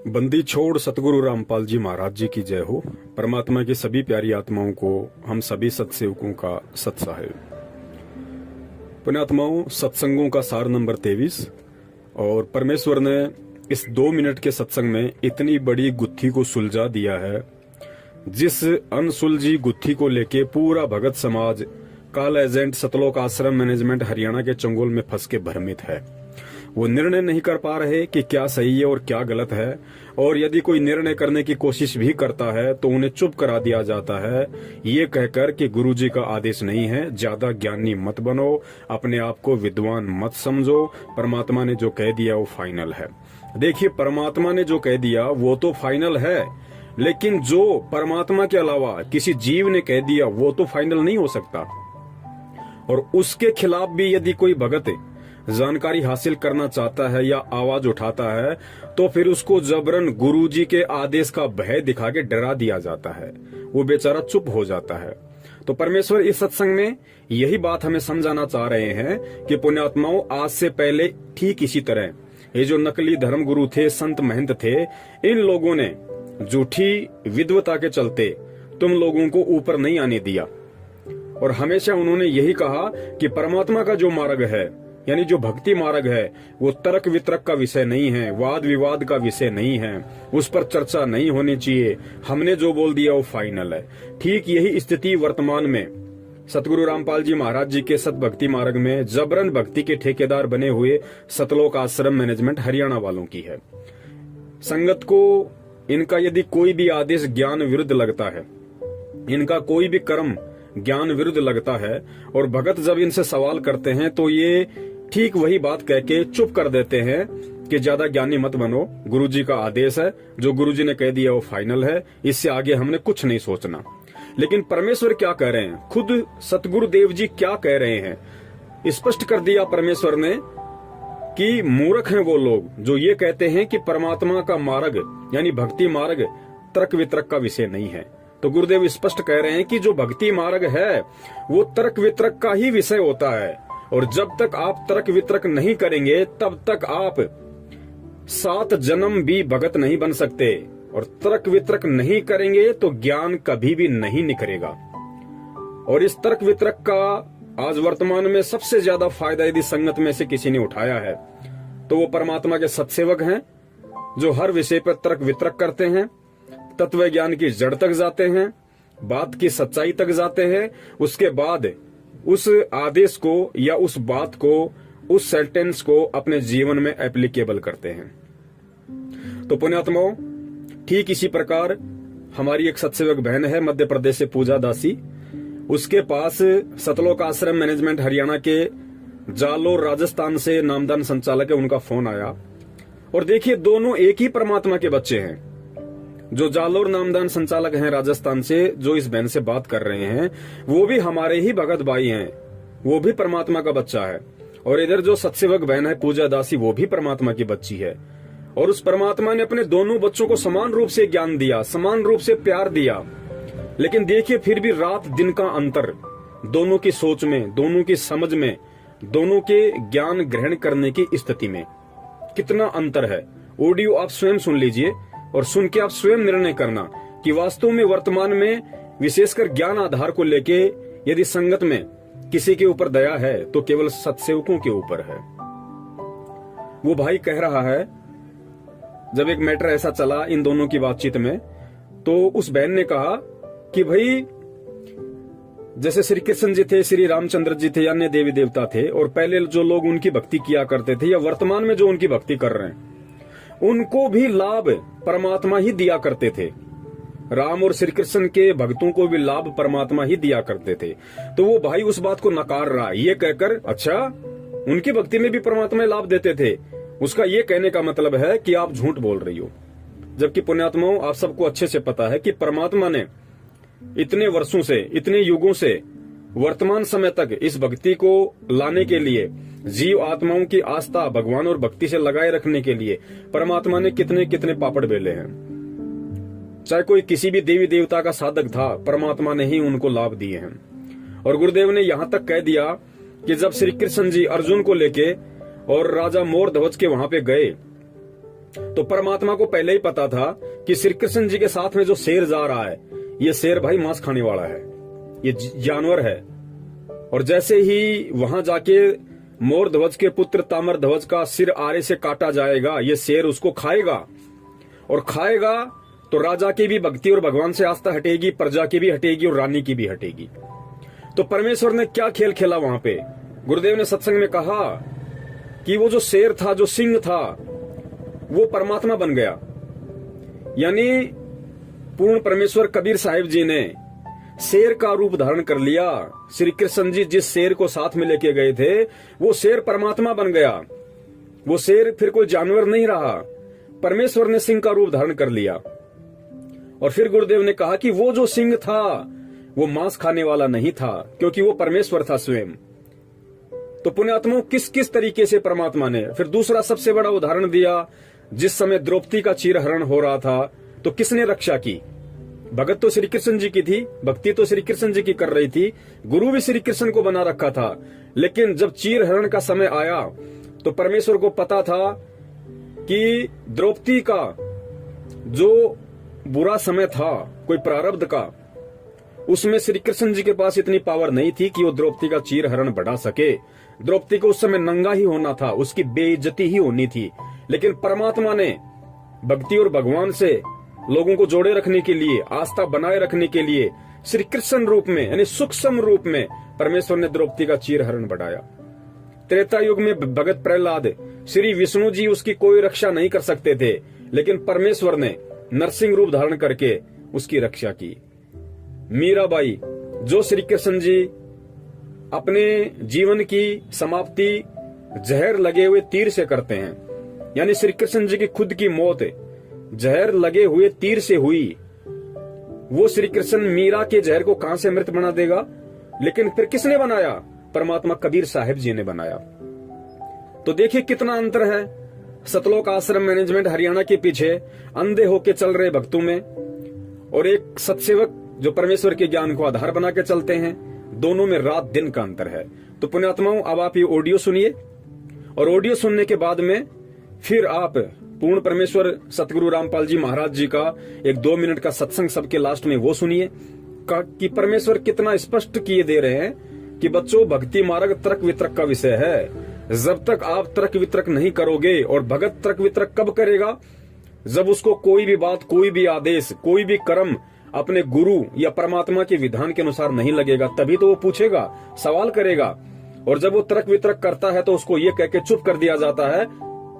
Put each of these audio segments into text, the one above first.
बंदी छोड़ सतगुरु रामपाल जी महाराज जी की जय हो। परमात्मा की सभी प्यारी आत्माओं को हम सभी सत्सेवकों का सत्साहेब। पुण्यात्माओं, सत्संगों का सार नंबर 23। और परमेश्वर ने इस 2 मिनट के सत्संग में इतनी बड़ी गुत्थी को सुलझा दिया है, जिस अनसुलझी गुत्थी को लेके पूरा भगत समाज काल एजेंट सतलोक आश्रम मैनेजमेंट हरियाणा के चंगोल में फंस के भ्रमित है। वो निर्णय नहीं कर पा रहे कि क्या सही है और क्या गलत है, और यदि कोई निर्णय करने की कोशिश भी करता है तो उन्हें चुप करा दिया जाता है, ये कहकर कि गुरुजी का आदेश नहीं है, ज्यादा ज्ञानी मत बनो, अपने आप को विद्वान मत समझो, परमात्मा ने जो कह दिया वो फाइनल है। देखिए, परमात्मा ने जो कह दिया वो तो फाइनल है, लेकिन जो परमात्मा के अलावा किसी जीव ने कह दिया वो तो फाइनल नहीं हो सकता। और उसके खिलाफ भी यदि कोई भगत जानकारी हासिल करना चाहता है या आवाज उठाता है तो फिर उसको जबरन गुरुजी के आदेश का भय दिखा के डरा दिया जाता है, वो बेचारा चुप हो जाता है। तो परमेश्वर इस सत्संग में यही बात हमें समझाना चाह रहे हैं कि पुण्यात्माओं, आज से पहले ठीक इसी तरह ये जो नकली धर्म गुरु थे, संत महंत थे, इन लोगों ने झूठी विद्वता के चलते तुम लोगों को ऊपर नहीं आने दिया। और हमेशा उन्होंने यही कहा कि परमात्मा का जो मार्ग है, यानी जो भक्ति मार्ग है, वो तर्क वितर्क का विषय नहीं है, वाद विवाद का विषय नहीं है, उस पर चर्चा नहीं होनी चाहिए, हमने जो बोल दिया वो फाइनल है। ठीक यही स्थिति वर्तमान में सतगुरु रामपाल जी महाराज जी के सत भक्ति मार्ग में जबरन भक्ति के ठेकेदार बने हुए सतलोक आश्रम मैनेजमेंट हरियाणा वालों की है। संगत को इनका यदि कोई भी आदेश ज्ञान विरुद्ध लगता है, इनका कोई भी कर्म ज्ञान विरुद्ध लगता है, और भगत जब इनसे सवाल करते हैं तो ये ठीक वही बात कह के चुप कर देते हैं कि ज्यादा ज्ञानी मत बनो, गुरुजी का आदेश है, जो गुरुजी ने कह दिया वो फाइनल है, इससे आगे हमने कुछ नहीं सोचना। लेकिन परमेश्वर क्या कह रहे हैं, खुद सतगुरुदेव जी क्या कह रहे हैं, स्पष्ट कर दिया परमेश्वर ने कि मूर्ख हैं वो लोग जो ये कहते हैं कि परमात्मा का मार्ग यानी भक्ति मार्ग तर्क वितर्क का विषय नहीं है। तो गुरुदेव स्पष्ट कह रहे हैं कि जो भक्ति मार्ग है वो तर्क वितर्क का ही विषय होता है, और जब तक आप तर्क वितर्क नहीं करेंगे तब तक आप 7 जन्म भी भगत नहीं बन सकते, और तर्क वितर्क नहीं करेंगे तो ज्ञान कभी भी नहीं निखरेगा। और इस तर्क वितर्क का आज वर्तमान में सबसे ज्यादा फायदा यदि संगत में से किसी ने उठाया है तो वो परमात्मा के सत्सेवक हैं, जो हर विषय पर तर्क वितर्क करते हैं, तत्व ज्ञान की जड़ तक जाते हैं, बात की सच्चाई तक जाते हैं, उसके बाद उस आदेश को या उस बात को, उस सेंटेंस को अपने जीवन में एप्लीकेबल करते हैं। तो पुण्यात्माओं, ठीक इसी प्रकार हमारी एक सत्सेवक बहन है मध्य प्रदेश से, पूजा दासी, उसके पास सतलोक आश्रम मैनेजमेंट हरियाणा के जालोर राजस्थान से नामदान संचालक है, उनका फोन आया। और देखिए, दोनों एक ही परमात्मा के बच्चे हैं। जो जालोर नामदान संचालक हैं राजस्थान से, जो इस बहन से बात कर रहे हैं, वो भी हमारे ही भगत भाई हैं, वो भी परमात्मा का बच्चा है। और इधर जो सत्सेवक बहन है पूजा दासी, वो भी परमात्मा की बच्ची है। और उस परमात्मा ने अपने दोनों बच्चों को समान रूप से ज्ञान दिया, समान रूप से प्यार दिया। लेकिन देखिए, फिर भी रात दिन का अंतर दोनों की सोच में, दोनों की समझ में, दोनों के ज्ञान ग्रहण करने की स्थिति में कितना अंतर है। ऑडियो आप स्वयं सुन लीजिए और सुन के आप स्वयं निर्णय करना कि वास्तव में वर्तमान में विशेषकर ज्ञान आधार को लेके यदि संगत में किसी के ऊपर दया है तो केवल सत्सेवकों के ऊपर है। वो भाई कह रहा है, जब एक मैटर ऐसा चला इन दोनों की बातचीत में, तो उस बहन ने कहा कि भाई, जैसे श्री कृष्ण जी थे, श्री रामचंद्र जी थे, अन्य देवी देवता थे, और पहले जो लोग उनकी भक्ति किया करते थे या वर्तमान में जो उनकी भक्ति कर रहे हैं, उनको भी लाभ परमात्मा ही दिया करते थे। राम और श्री कृष्ण के भक्तों को भी लाभ परमात्मा ही दिया करते थे। तो वो भाई उस बात को नकार रहा, ये कहकर, अच्छा, उनकी भक्ति में भी परमात्मा लाभ देते थे, उसका ये कहने का मतलब है कि आप झूठ बोल रही हो। जबकि पुण्यात्माओं, आप सबको अच्छे से पता है कि परमात्मा ने इतने वर्षों से, इतने युगों से वर्तमान समय तक इस भक्ति को लाने के लिए, जीव आत्माओं की आस्था भगवान और भक्ति से लगाए रखने के लिए परमात्मा ने कितने कितने पापड़ बेले हैं। चाहे कोई किसी भी देवी देवता का साधक था, परमात्मा ने ही उनको लाभ दिए हैं। और गुरुदेव ने यहां तक कह दिया कि जब श्री कृष्ण जी अर्जुन को लेके और राजा मोर ध्वज के वहां पे गए तो परमात्मा को पहले ही पता था कि श्री कृष्ण जी के साथ में जो शेर जा रहा है, ये शेर भाई मांस खाने वाला है, ये जानवर है। और जैसे ही वहां जाके मोर ध्वज के पुत्र ताम्र ध्वज का सिर आरे से काटा जाएगा, ये शेर उसको खाएगा, और खाएगा तो राजा की भी भक्ति और भगवान से आस्था हटेगी, प्रजा की भी हटेगी और रानी की भी हटेगी। तो परमेश्वर ने क्या खेल खेला वहां पे? गुरुदेव ने सत्संग में कहा कि वो जो शेर था, जो सिंह था, वो परमात्मा बन गया। यानी पूर्ण परमेश्वर कबीर साहिब जी ने शेर का रूप धारण कर लिया। श्री कृष्ण जी जिस शेर को साथ में लेके गए थे, वो शेर परमात्मा बन गया। वो शेर फिर कोई जानवर नहीं रहा, परमेश्वर ने सिंह का रूप धारण कर लिया। और फिर गुरुदेव ने कहा कि वो जो सिंह था वो मांस खाने वाला नहीं था, क्योंकि वो परमेश्वर था स्वयं। तो पुण्यात्माओं, किस किस तरीके से परमात्मा ने फिर दूसरा सबसे बड़ा उदाहरण दिया। जिस समय द्रौपदी का चीरहरण हो रहा था, तो किसने रक्षा की? भगत तो श्री कृष्ण जी की थी, भक्ति तो श्री कृष्ण जी की कर रही थी, गुरु भी श्री कृष्ण को बना रखा था। लेकिन जब चीरहरण का समय आया तो परमेश्वर को पता था कि द्रौपदी का जो बुरा समय था, कोई प्रारब्ध का, उसमें श्री कृष्ण जी के पास इतनी पावर नहीं थी कि वो द्रौपदी का चीरहरण बढ़ा सके। द्रौपदी को उस समय नंगा ही होना था, उसकी बेइज्जती ही होनी थी। लेकिन परमात्मा ने भक्ति और भगवान से लोगों को जोड़े रखने के लिए, आस्था बनाए रखने के लिए श्री कृष्ण रूप में, यानी सूक्ष्म रूप में परमेश्वर ने द्रौपदी का चीरहरण बढ़ाया। त्रेता युग में भगत प्रहलाद, श्री विष्णु जी उसकी कोई रक्षा नहीं कर सकते थे, लेकिन परमेश्वर ने नरसिंह रूप धारण करके उसकी रक्षा की। मीराबाई, जो श्री कृष्ण जी अपने जीवन की समाप्ति जहर लगे हुए तीर से करते हैं, यानी श्री कृष्ण जी की खुद की मौत जहर लगे हुए तीर से हुई, वो श्री कृष्ण मीरा के जहर को कहां से मृत बना देगा? लेकिन फिर किसने बनाया? परमात्मा कबीर साहिब जी ने बनाया। तो देखिए कितना अंतर है। सतलोक आश्रम मैनेजमेंट हरियाणा के पीछे अंधे होके चल रहे भक्तों में, और एक सत्सेवक जो परमेश्वर के ज्ञान को आधार बना के चलते हैं, दोनों में रात दिन का अंतर है। तो पुण्यात्माओं, अब आप ये ऑडियो सुनिए, और ऑडियो सुनने के बाद में फिर आप पूर्ण परमेश्वर सतगुरु रामपाल जी महाराज जी का एक 2 मिनट का सत्संग सबके लास्ट में वो सुनिए कि परमेश्वर कितना स्पष्ट किए दे रहे हैं कि बच्चों, भक्ति मार्ग तर्क वितर्क का विषय है। जब तक आप तर्क वितर्क नहीं करोगे, और भगत तर्क वितर्क कब करेगा? जब उसको कोई भी बात, कोई भी आदेश, कोई भी कर्म अपने गुरु या परमात्मा के विधान के अनुसार नहीं लगेगा, तभी तो वो पूछेगा, सवाल करेगा। और जब वो तर्क वितर्क करता है तो उसको ये कह के चुप कर दिया जाता है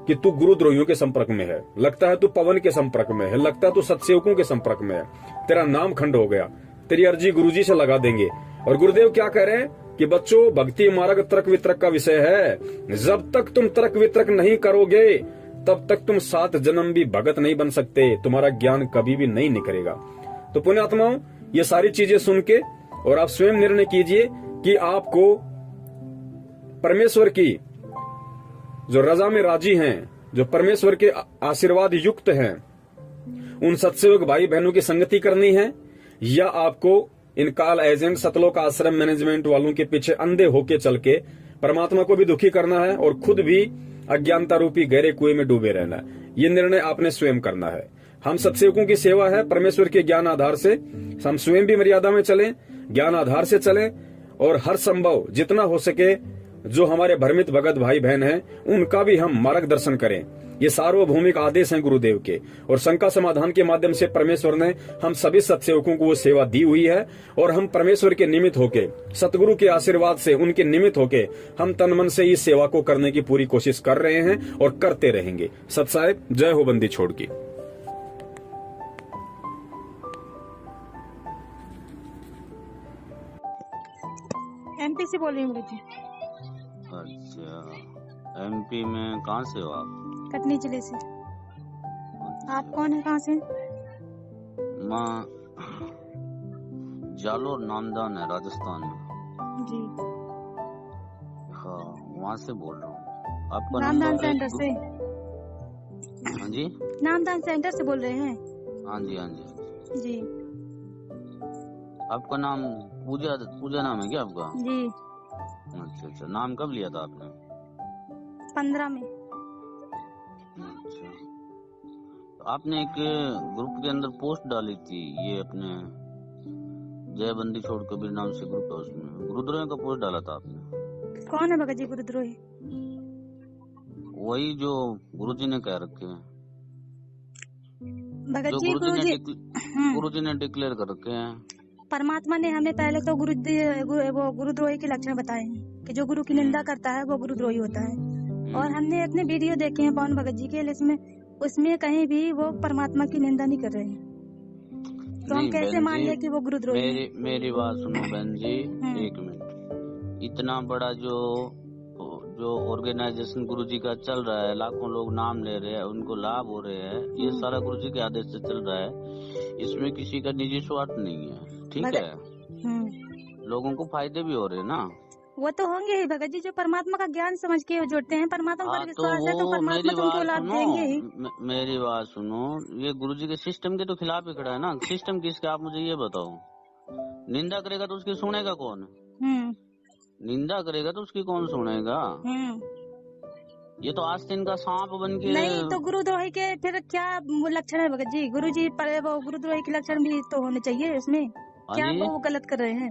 कि तू गुरुद्रोहियों के संपर्क में है, लगता है तू पवन के संपर्क में है, लगता है तू सत्सेवकों के संपर्क में है, तेरा नाम खंड हो गया, तेरी अर्जी गुरुजी से लगा देंगे। और गुरुदेव क्या कह रहे हैं कि बच्चों, भक्ति मार्ग तर्क वितर्क का विषय है। जब तक तुम तर्क वितर्क नहीं करोगे, तब तक तुम 7 जन्म भी भगत नहीं बन सकते, तुम्हारा ज्ञान कभी भी नहीं निखरेगा। तो पुण्यात्माओं, ये सारी चीजें सुन के और आप स्वयं निर्णय कीजिए कि आपको परमेश्वर की जो रजा में राजी हैं, जो परमेश्वर के आशीर्वाद युक्त हैं, उन सत्सेवक भाई बहनों की संगति करनी है, या आपको इन काल एजेंट सतलोक आश्रम मैनेजमेंट वालों के पीछे अंधे होके चल के परमात्मा को भी दुखी करना है और खुद भी अज्ञानता रूपी गहरे कुएं में डूबे रहना है। ये निर्णय आपने स्वयं करना है। हम सत्सेवकों की सेवा है परमेश्वर के ज्ञान आधार से, हम स्वयं भी मर्यादा में चलें, ज्ञान आधार से चलें, और हर संभव जितना हो सके जो हमारे भ्रमित भगत भाई बहन हैं, उनका भी हम मार्गदर्शन करें। ये सार्वभौमिक आदेश हैं गुरुदेव के, और शंका समाधान के माध्यम से परमेश्वर ने हम सभी सत्सेवकों को वो सेवा दी हुई है, और हम परमेश्वर के निमित्त होके, सतगुरु के आशीर्वाद से उनके निमित्त होके हम तन मन से इस सेवा को करने की पूरी कोशिश कर रहे हैं और करते रहेंगे। सत साहिब, जय हो बंदी छोड़ की। एमपी से बोल रही हूँ बेटी। अच्छा, एमपी में कहाँ से हो आप? कटनी जिले से। आप कौन है, कहाँ से? मैं जालोर नामदान है, राजस्थान में। जी हाँ, वहाँ से बोल रहा हूँ। आपका नामदान सेंटर से? हाँ जी, नामदान सेंटर से बोल रहे हैं? हाँ जी, हाँ जी जी। आपका नाम पूजा, पूजा नाम है क्या आपका? जी। अच्छा, नाम कब लिया था आपने? 15 में। अच्छा, आपने एक ग्रुप के अंदर पोस्ट डाली थी, ये अपने जय बंदी छोड़ कबीर नाम से ग्रुप है, उसमें गुरुद्रोही का पोस्ट डाला था आपने। कौन है भगत जी गुरुद्रोही? वही जो गुरुजी ने कह रखे हैं, भगत जो जी गुरुजी ने डिक्लेयर कर रखे हैं। परमात्मा ने हमें पहले तो वो गुरुद्रोही के लक्षण बताए हैं कि जो गुरु की निंदा करता है वो गुरुद्रोही होता है। और हमने अपने वीडियो देखे हैं पवन भगत जी के, उसमें कहीं भी वो परमात्मा की निंदा नहीं कर रहे हैं, तो हम कैसे मान लें कि वो गुरुद्रोही है? मेरी बात सुनो बहन जी, एक मिनट। इतना बड़ा जो ऑर्गेनाइजेशन गुरुजी का चल रहा है, लाखों लोग नाम ले रहे हैं, उनको लाभ हो रहे हैं, ये सारा गुरुजी के आदेश से चल रहा है। इसमें किसी का निजी स्वार्थ नहीं है, ठीक है। लोगों को फायदे भी हो रहे हैं ना, वो तो होंगे ही भगत जी, जो परमात्मा का ज्ञान समझ के जुड़ते हैं, परमात्मा पर विश्वास है तो परमात्मा तुमको लाभ देंगे ही। मेरी बात सुनो, ये गुरुजी के सिस्टम के तो खिलाफ ही खड़ा है ना। सिस्टम किसका, आप मुझे ये बताओ। निंदा करेगा तो उसकी सुनेगा कौन? निंदा करेगा तो उसकी कौन सुनेगा? ये तो आस्तीन का सांप बन के। नहीं तो गुरुद्रोही के फिर क्या लक्षण है भगत जी? गुरुजी पर वो गुरुद्रोही के लक्षण भी तो होने चाहिए इसमें। क्या वो गलत कर रहे हैं?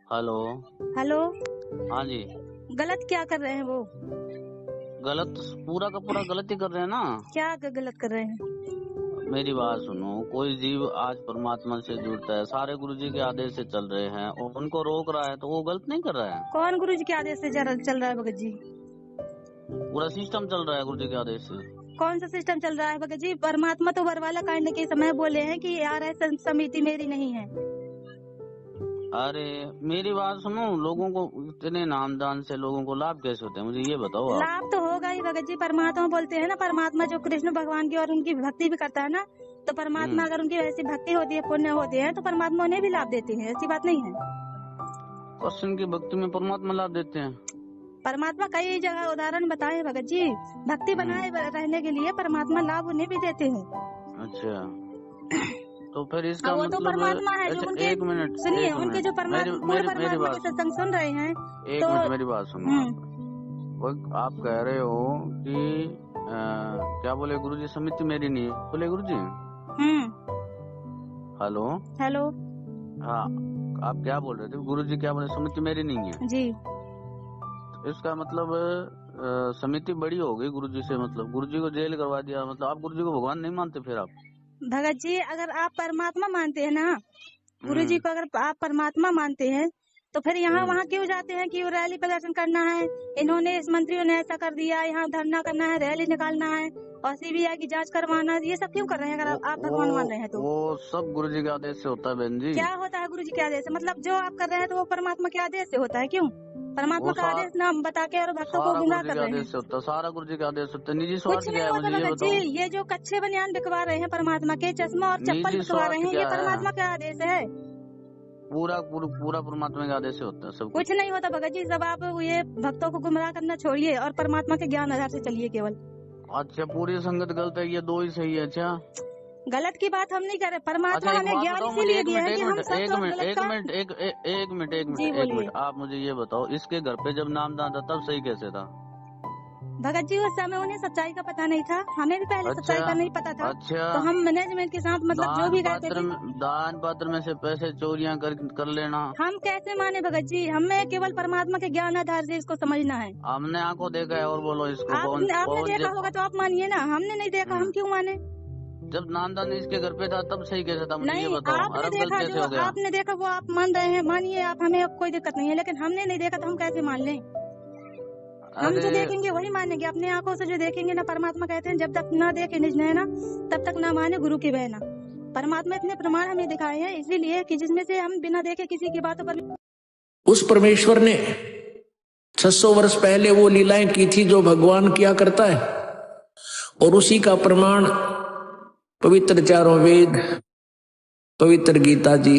हेलो हेलो, हाँ जी, गलत क्या कर रहे हैं वो? गलत पूरा का पूरा गलत ही कर रहे हैं ना। क्या गलत कर रहे हैं? मेरी बात सुनो, कोई जीव आज परमात्मा से जुड़ता है, सारे गुरुजी के आदेश से चल रहे हैं, और उनको रोक रहा है तो वो गलत नहीं कर रहा है। कौन गुरुजी के आदेश से चल रहा है भगत जी? पूरा सिस्टम चल रहा है गुरुजी के आदेश से। कौन सा सिस्टम चल रहा है भगत जी? परमात्मा तो बरवाला कांड के समय बोले हैं कि यार ऐसी समिति मेरी नहीं है। अरे मेरी बात सुनो, लोगों को इतने नामदान से लोगों को लाभ कैसे होते हैं, मुझे ये बताओ आप। लाभ तो होगा ही भगत जी, परमात्मा बोलते हैं ना, परमात्मा जो कृष्ण भगवान की और उनकी भक्ति भी करता है ना, तो परमात्मा अगर उनकी वैसी भक्ति होती है, पुण्य होते हैं, तो परमात्मा उन्हें भी लाभ देते हैं, ऐसी बात नहीं है। कृष्ण की भक्ति में परमात्मा लाभ देते हैं? परमात्मा कई जगह उदाहरण बताए भगत जी, भक्ति बनाए रहने के लिए परमात्मा लाभ उन्हें भी देते हैं। अच्छा, तो फिर इसका वो मतलब तो परमात्मा है जो उनके, एक मिनट सुनिए, उनके जो परमात्मा के सत्संग सुन रहे हैं, एक मिनट मेरी बात सुनो। वो आप कह रहे हो कि क्या बोले गुरुजी, समिति मेरी नहीं है बोले गुरुजी। हेलो हेलो, हाँ, आप क्या बोल रहे थे? गुरुजी क्या बोले, समिति मेरी नहीं है जी। इसका मतलब समिति बड़ी हो गई गुरुजी से, मतलब गुरुजी को जेल करवा दिया, मतलब आप गुरुजी को भगवान नहीं मानते फिर आप? भगत जी अगर आप परमात्मा मानते हैं ना, गुरुजी को अगर आप परमात्मा मानते हैं, तो फिर यहाँ वहाँ क्यों जाते हैं कि रैली प्रदर्शन करना है, इन्होंने इस मंत्रियों ने ऐसा कर दिया, यहाँ धरना करना है, रैली निकालना है और सीबीआई की जांच करवाना, ये सब क्यों कर रहे हैं? अगर आप भगवान मान रहे हैं तो वो सब गुरुजी के आदेश से होता है बहन जी। क्या होता है गुरुजी के आदेश से? मतलब जो आप कर रहे हैं तो वो परमात्मा के आदेश से होता है? क्यों परमात्मा का आदेश नाम बता के और भक्तों को गुमराह कर रहे हैं? सारा गुरुजी का आदेश होता है, निजी स्वार्थ कुछ नहीं होता भगत जी। ये जो कच्चे बनियान बिकवा रहे हैं परमात्मा के, चश्मा और चप्पल बिकवा रहे हैं, ये परमात्मा का आदेश है? पूरा परमात्मा के आदेश से होता है सब। कुछ नहीं होता भगत जी, सब आप ये भक्तों को गुमराह करना छोड़िए और परमात्मा के ज्ञान आधार से चलिए केवल। अच्छा, पूरी संगत गलत है, ये दो ही सही है? अच्छा, गलत की बात हम नहीं कर रहे, परमात्मा हमें ज्ञान इसीलिए दिया है कि हम सब एक मिनट आप मुझे ये बताओ, इसके घर पे जब नामदान था तब सही कैसे था? भगत जी उस समय उन्हें सच्चाई का पता नहीं था, हमें भी पहले सच्चाई का नहीं पता था। अच्छा, तो हम मैनेजमेंट के साथ मतलब जो भी करते थे, दान पात्र में से पैसे चोरियां कर लेना, हम कैसे माने भगत जी? हमें केवल परमात्मा के ज्ञान आधार से इसको समझना है। हमने आंखों देखा है, और बोलो इसको। आपने देखा होगा तो आप मानिए ना, हमने नहीं देखा, हम क्यों माने? जब नामदान इसके घर पे था तब सही कैसे था, मुझे ये बताओ। आपने देखा, जो आपने देखा वो आप मान रहे हैं, मानिए आप, हमें अब कोई दिक्कत नहीं है, लेकिन हमने नहीं देखा तो हम कैसे मान लें? हम जो देखेंगे वही मानेंगे, अपने आंखों से जो देखेंगे ना। परमात्मा कहते हैं जब तक ना देखे निज नैना तब तक ना माने गुरु की बहना। परमात्मा इतने प्रमाण हमें दिखाए हैं इसीलिए कि जिसमें से हम बिना देखे किसी की बातों पर। उस परमेश्वर ने 600 वर्ष पहले वो लीलाएं की थी जो भगवान किया करता है, और उसी का प्रमाण पवित्र चारों वेद, पवित्र गीता जी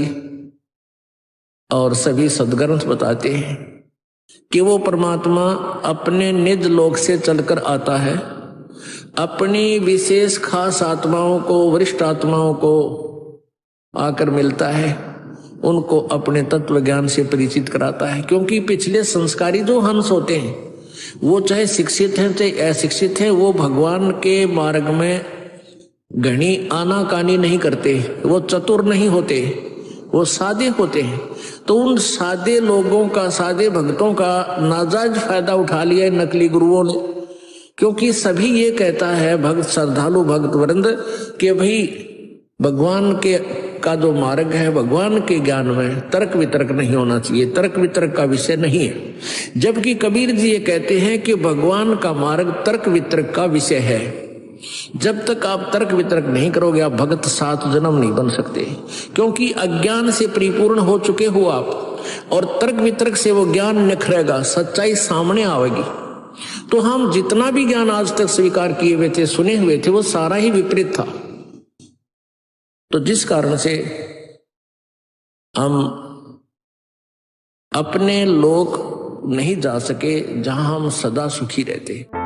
और सभी सद्ग्रंथ बताते हैं कि वो परमात्मा अपने निज लोक से चलकर आता है, अपनी विशेष खास आत्माओं को, वरिष्ठ आत्माओं को आकर मिलता है, उनको अपने तत्व ज्ञान से परिचित कराता है। क्योंकि पिछले संस्कारी जो हंस होते हैं वो चाहे शिक्षित हैं चाहे अशिक्षित हैं, वो भगवान के मार्ग में घनी आनाकानी नहीं करते, वो चतुर नहीं होते, वो सादे होते हैं। तो उन सादे लोगों का, सादे भक्तों का नाजायज फायदा उठा लिया नकली गुरुओं ने, क्योंकि सभी ये कहता है भक्त, श्रद्धालु भक्त वृंद कि भाई भगवान के का जो मार्ग है, भगवान के ज्ञान में तर्क वितर्क नहीं होना चाहिए, तर्क वितर्क का विषय नहीं है। जबकि कबीर जी ये कहते हैं कि भगवान का मार्ग तर्क वितर्क का विषय है। जब तक आप तर्क वितर्क नहीं करोगे, आप भगत 7 जन्म नहीं बन सकते, क्योंकि अज्ञान से परिपूर्ण हो चुके हो आप, और तर्क वितर्क से वो ज्ञान निखरेगा, सच्चाई सामने आएगी। तो हम जितना भी ज्ञान आज तक स्वीकार किए हुए थे, सुने हुए थे, वो सारा ही विपरीत था। तो जिस कारण से हम अपने लोक नहीं जा सके जहां हम सदा सुखी रहते।